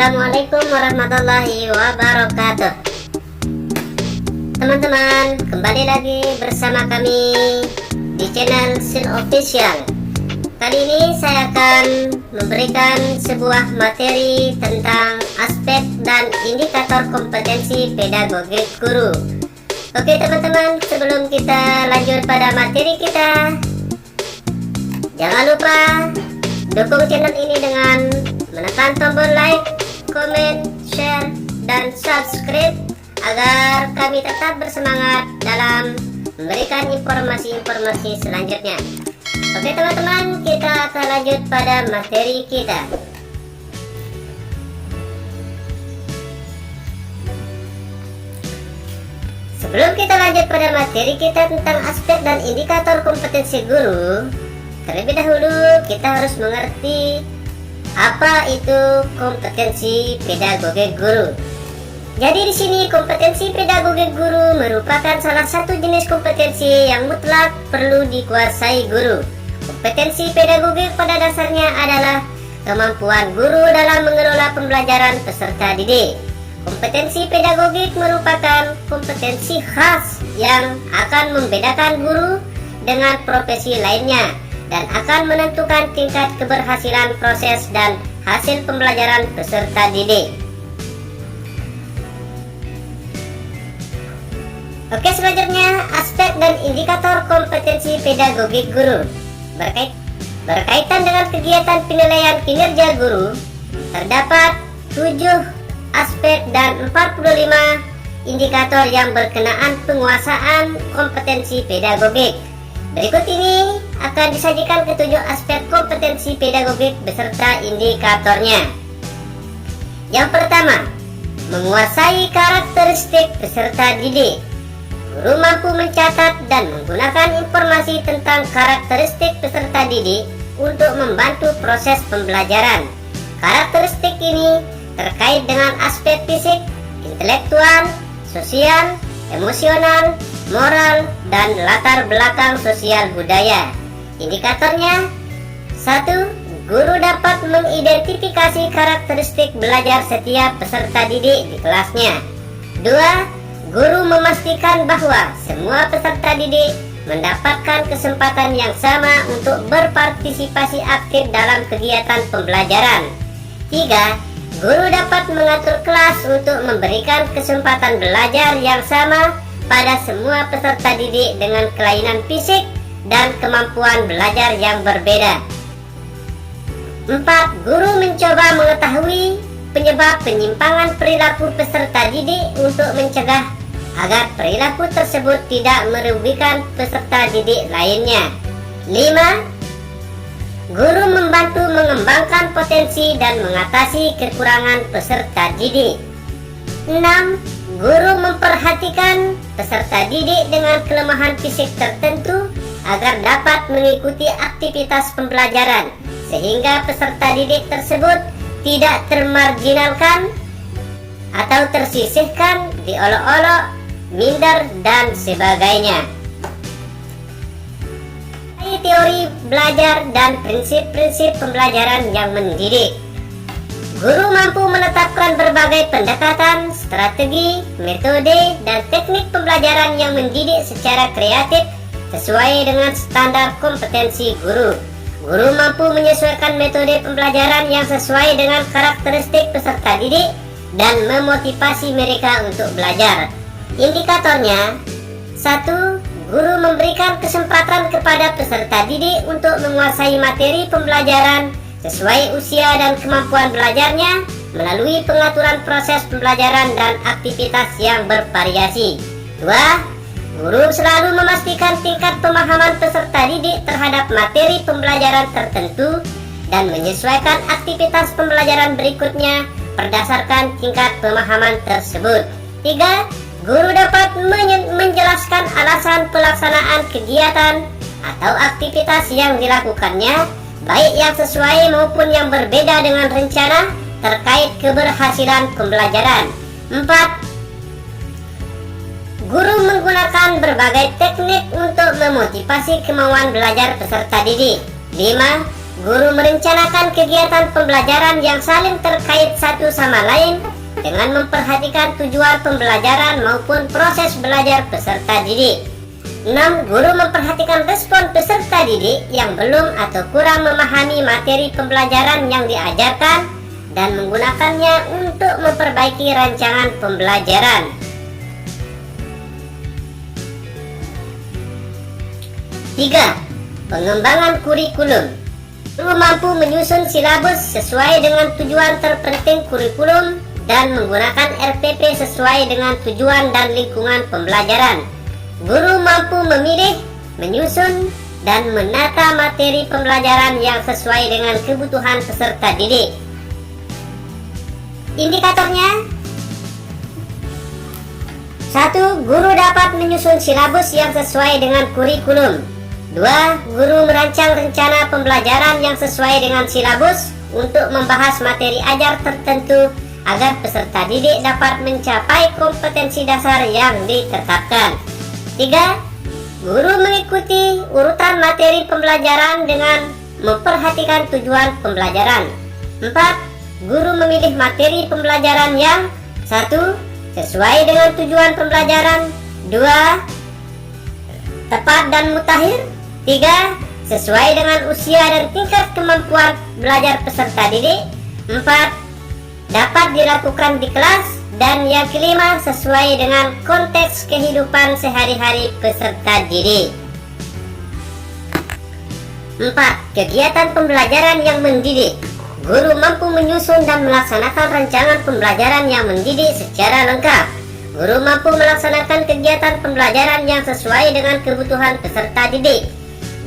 Assalamualaikum warahmatullahi wabarakatuh. Teman-teman, kembali lagi bersama kami di channel Sin Official. Kali ini saya akan memberikan sebuah materi tentang aspek dan indikator kompetensi pedagogik guru. Oke teman-teman, sebelum kita lanjut pada materi kita, jangan lupa dukung channel ini dengan menekan tombol like, komen, share, dan subscribe agar kami tetap bersemangat dalam memberikan informasi-informasi selanjutnya. Oke teman-teman, kita akan lanjut pada materi kita. Sebelum kita lanjut pada materi kita tentang aspek dan indikator kompetensi guru, terlebih dahulu kita harus mengerti apa itu kompetensi pedagogik guru. Jadi di sini kompetensi pedagogik guru merupakan salah satu jenis kompetensi yang mutlak perlu dikuasai guru. Kompetensi pedagogik pada dasarnya adalah kemampuan guru dalam mengelola pembelajaran peserta didik. Kompetensi pedagogik merupakan kompetensi khas yang akan membedakan guru dengan profesi lainnya dan akan menentukan tingkat keberhasilan proses dan hasil pembelajaran peserta didik. Oke, selanjutnya aspek dan indikator kompetensi pedagogik guru. Berkaitan dengan kegiatan penilaian kinerja guru, terdapat 7 aspek dan 45 indikator yang berkenaan penguasaan kompetensi pedagogik. Berikut ini akan disajikan ketujuh aspek kompetensi pedagogik beserta indikatornya. Yang pertama, menguasai karakteristik peserta didik. Guru mampu mencatat dan menggunakan informasi tentang karakteristik peserta didik untuk membantu proses pembelajaran. Karakteristik ini terkait dengan aspek fisik, intelektual, sosial, emosional, moral, dan latar belakang sosial budaya. Indikatornya: 1. Guru dapat mengidentifikasi karakteristik belajar setiap peserta didik di kelasnya. 2. Guru memastikan bahwa semua peserta didik mendapatkan kesempatan yang sama untuk berpartisipasi aktif dalam kegiatan pembelajaran. 3. Guru dapat mengatur kelas untuk memberikan kesempatan belajar yang sama pada semua peserta didik dengan kelainan fisik dan kemampuan belajar yang berbeda. 4. Guru mencoba mengetahui penyebab penyimpangan perilaku peserta didik untuk mencegah agar perilaku tersebut tidak merugikan peserta didik lainnya. 5. Guru membantu mengembangkan potensi dan mengatasi kekurangan peserta didik. 6. Guru memperhatikan peserta didik dengan kelemahan fisik tertentu agar dapat mengikuti aktivitas pembelajaran sehingga peserta didik tersebut tidak termarginalkan atau tersisihkan, diolok-olok, minder, dan sebagainya. Teori belajar dan prinsip-prinsip pembelajaran yang mendidik. Guru mampu menetapkan berbagai pendekatan, strategi, metode, dan teknik pembelajaran yang mendidik secara kreatif sesuai dengan standar kompetensi guru. Guru mampu menyesuaikan metode pembelajaran yang sesuai dengan karakteristik peserta didik dan memotivasi mereka untuk belajar. Indikatornya: 1. Guru memberikan kesempatan kepada peserta didik untuk menguasai materi pembelajaran sesuai usia dan kemampuan belajarnya melalui pengaturan proses pembelajaran dan aktivitas yang bervariasi. 2. Guru selalu memastikan tingkat pemahaman peserta didik terhadap materi pembelajaran tertentu dan menyesuaikan aktivitas pembelajaran berikutnya berdasarkan tingkat pemahaman tersebut. 3. Guru dapat menjelaskan alasan pelaksanaan kegiatan atau aktivitas yang dilakukannya, baik yang sesuai maupun yang berbeda dengan rencana terkait keberhasilan pembelajaran. 4. Guru menggunakan berbagai teknik untuk memotivasi kemauan belajar peserta didik. 5. Guru merencanakan kegiatan pembelajaran yang saling terkait satu sama lain dengan memperhatikan tujuan pembelajaran maupun proses belajar peserta didik. 6. Guru memperhatikan respon peserta didik yang belum atau kurang memahami materi pembelajaran yang diajarkan dan menggunakannya untuk memperbaiki rancangan pembelajaran. 3. Pengembangan kurikulum. Guru mampu menyusun silabus sesuai dengan tujuan terpenting kurikulum dan menggunakan RPP sesuai dengan tujuan dan lingkungan pembelajaran. Guru mampu memilih, menyusun, dan menata materi pembelajaran yang sesuai dengan kebutuhan peserta didik. Indikatornya: 1. Guru dapat menyusun silabus yang sesuai dengan kurikulum. 2. Guru merancang rencana pembelajaran yang sesuai dengan silabus untuk membahas materi ajar tertentu agar peserta didik dapat mencapai kompetensi dasar yang ditetapkan. 3. Guru mengikuti urutan materi pembelajaran dengan memperhatikan tujuan pembelajaran. 4. Guru memilih materi pembelajaran yang 1. Sesuai dengan tujuan pembelajaran. 2. Tepat dan mutakhir. 3. Sesuai dengan usia dan tingkat kemampuan belajar peserta didik. 4. Dapat dilakukan di kelas. Dan yang kelima, sesuai dengan konteks kehidupan sehari-hari peserta didik. 4. Kegiatan pembelajaran yang mendidik. Guru mampu menyusun dan melaksanakan rancangan pembelajaran yang mendidik secara lengkap. Guru mampu melaksanakan kegiatan pembelajaran yang sesuai dengan kebutuhan peserta didik.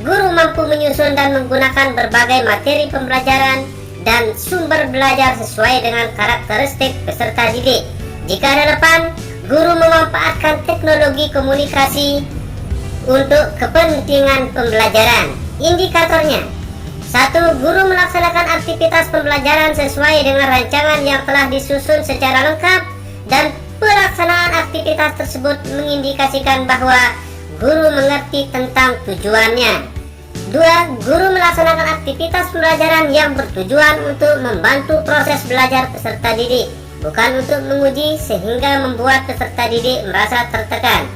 Guru mampu menyusun dan menggunakan berbagai materi pembelajaran dan sumber belajar sesuai dengan karakteristik peserta didik. Jika relevan, guru memanfaatkan teknologi komunikasi untuk kepentingan pembelajaran. Indikatornya: 1. Guru melaksanakan aktivitas pembelajaran sesuai dengan rancangan yang telah disusun secara lengkap dan pelaksanaan aktivitas tersebut mengindikasikan bahwa guru mengerti tentang tujuannya. 2. Guru melaksanakan aktivitas pembelajaran yang bertujuan untuk membantu proses belajar peserta didik, bukan untuk menguji sehingga membuat peserta didik merasa tertekan.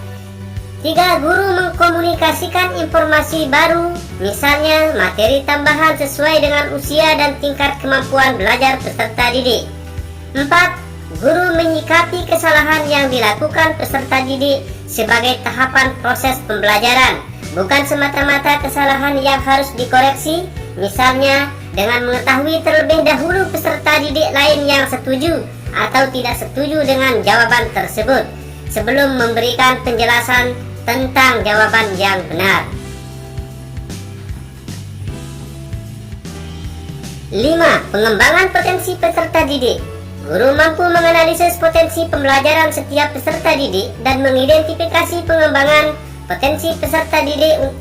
3. Guru mengkomunikasikan informasi baru, misalnya materi tambahan sesuai dengan usia dan tingkat kemampuan belajar peserta didik. 4. Guru menyikapi kesalahan yang dilakukan peserta didik sebagai tahapan proses pembelajaran, bukan semata-mata kesalahan yang harus dikoreksi, misalnya dengan mengetahui terlebih dahulu peserta didik lain yang setuju atau tidak setuju dengan jawaban tersebut sebelum memberikan penjelasan tentang jawaban yang benar. 5. Pengembangan potensi peserta didik. Guru mampu menganalisis potensi pembelajaran setiap peserta didik dan mengidentifikasi pengembangan potensi peserta didik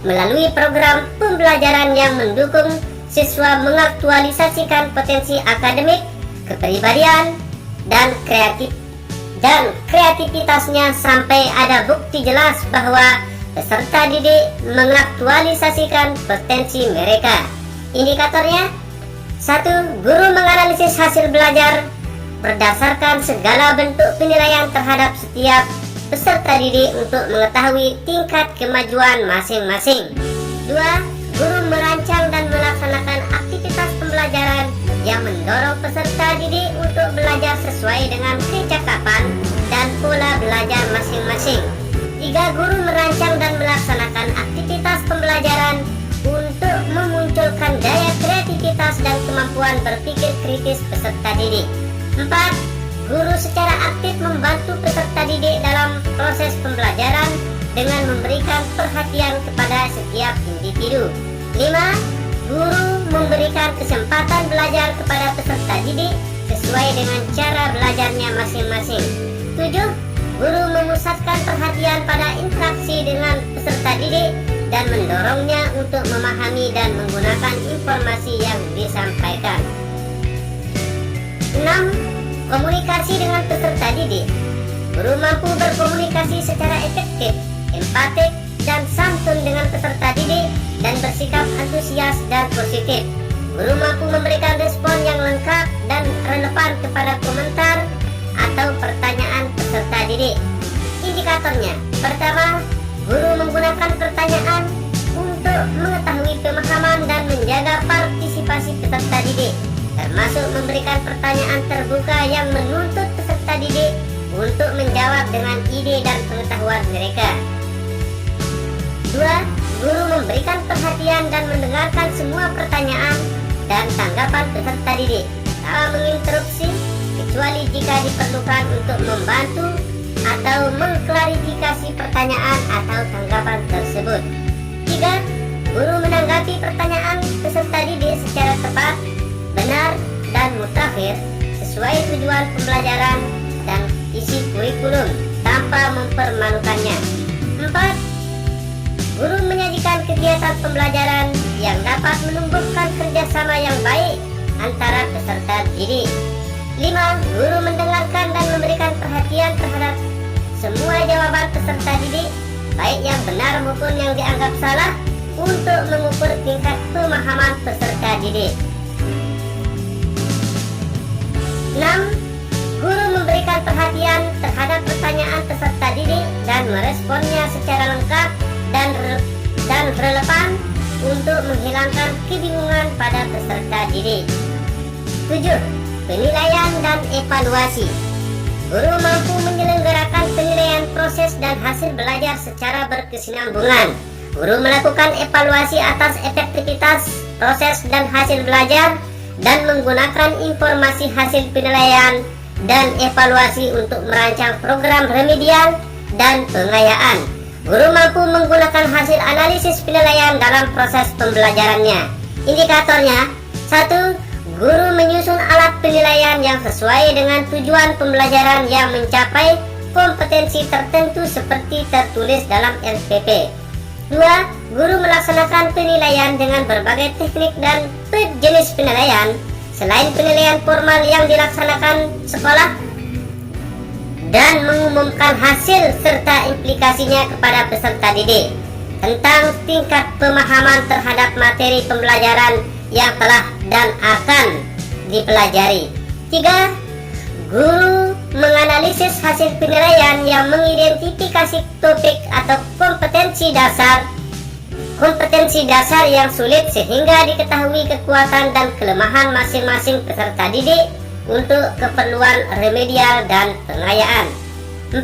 melalui program pembelajaran yang mendukung siswa mengaktualisasikan potensi akademik, kepribadian, dan kreativitasnya sampai ada bukti jelas bahwa peserta didik mengaktualisasikan potensi mereka. Indikatornya: 1. Guru menganalisis hasil belajar berdasarkan segala bentuk penilaian terhadap setiap peserta didik untuk mengetahui tingkat kemajuan masing-masing. 2. Guru merancang dan melaksanakan aktivitas pembelajaran yang mendorong peserta didik untuk belajar sesuai dengan kecakapan dan pola belajar masing-masing. 3. Guru merancang dan melaksanakan aktivitas pembelajaran untuk memunculkan daya kreativitas dan kemampuan berpikir kritis peserta didik. 4. Guru secara aktif membantu peserta didik dalam proses pembelajaran dengan memberikan perhatian kepada setiap individu. 5. Guru memberikan kesempatan belajar kepada peserta didik sesuai dengan cara belajarnya masing-masing. 7. Guru memusatkan perhatian pada interaksi dengan peserta didik dan mendorongnya untuk memahami dan menggunakan informasi yang disampaikan. 6. Komunikasi dengan peserta didik. Guru mampu berkomunikasi secara efektif, empatik, dan santun dengan peserta didik dan bersikap bersikap antusias dan positif. Guru mampu memberikan respon yang lengkap dan relevan kepada komentar atau pertanyaan peserta didik. Indikatornya, pertama, guru menggunakan pertanyaan untuk mengetahui pemahaman dan menjaga partisipasi peserta didik, termasuk memberikan pertanyaan terbuka yang menuntut peserta didik untuk menjawab dengan ide dan pengetahuan mereka. 2. Guru memberikan perhatian dan mendengarkan semua pertanyaan dan tanggapan peserta didik, tanpa menginterupsi kecuali jika diperlukan untuk membantu atau mengklarifikasi pertanyaan atau tanggapan tersebut. 3. Guru menanggapi pertanyaan peserta didik secara tepat, benar, dan mutakhir sesuai tujuan pembelajaran dan isi kurikulum tanpa mempermalukannya. 4. Guru menyajikan kegiatan pembelajaran yang dapat menumbuhkan kerjasama yang baik antara peserta didik. 5. Guru mendengarkan dan memberikan perhatian terhadap semua jawaban peserta didik, baik yang benar maupun yang dianggap salah, untuk mengukur tingkat pemahaman peserta didik. 6. Guru memberikan perhatian terhadap pertanyaan peserta didik dan meresponnya secara lengkap dan relevan untuk menghilangkan kebingungan pada peserta didik. 7. Penilaian dan evaluasi. Guru mampu menyelenggarakan penilaian proses dan hasil belajar secara berkesinambungan. Guru melakukan evaluasi atas efektivitas proses dan hasil belajar dan menggunakan informasi hasil penilaian dan evaluasi untuk merancang program remedial dan pengayaan. Guru mampu menggunakan hasil analisis penilaian dalam proses pembelajarannya. Indikatornya, 1. Guru menyusun alat penilaian yang sesuai dengan tujuan pembelajaran yang mencapai kompetensi tertentu seperti tertulis dalam RPP. 2. Guru melaksanakan penilaian dengan berbagai teknik dan jenis penilaian selain penilaian formal yang dilaksanakan sekolah, dan mengumumkan hasil serta implikasinya kepada peserta didik tentang tingkat pemahaman terhadap materi pembelajaran yang telah dan akan dipelajari. 3. Guru menganalisis hasil penilaian yang mengidentifikasi topik atau kompetensi dasar yang sulit sehingga diketahui kekuatan dan kelemahan masing-masing peserta didik untuk keperluan remedial dan pengayaan. 4.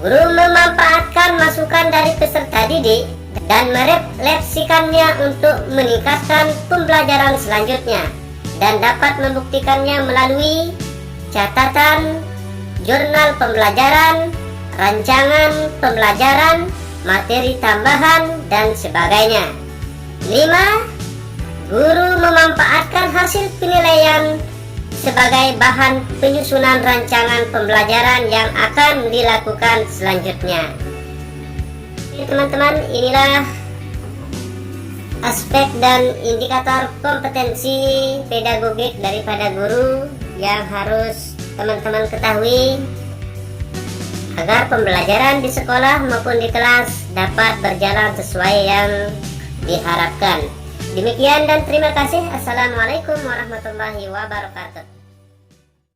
Guru memanfaatkan masukan dari peserta didik dan merefleksikannya untuk meningkatkan pembelajaran selanjutnya dan dapat membuktikannya melalui catatan, jurnal pembelajaran, rancangan pembelajaran, materi tambahan, dan sebagainya. 5. Guru memanfaatkan hasil penilaian sebagai bahan penyusunan rancangan pembelajaran yang akan dilakukan selanjutnya. Teman-teman, inilah aspek dan indikator kompetensi pedagogik daripada guru yang harus teman-teman ketahui agar pembelajaran di sekolah maupun di kelas dapat berjalan sesuai yang diharapkan. Demikian dan terima kasih. Assalamualaikum warahmatullahi wabarakatuh.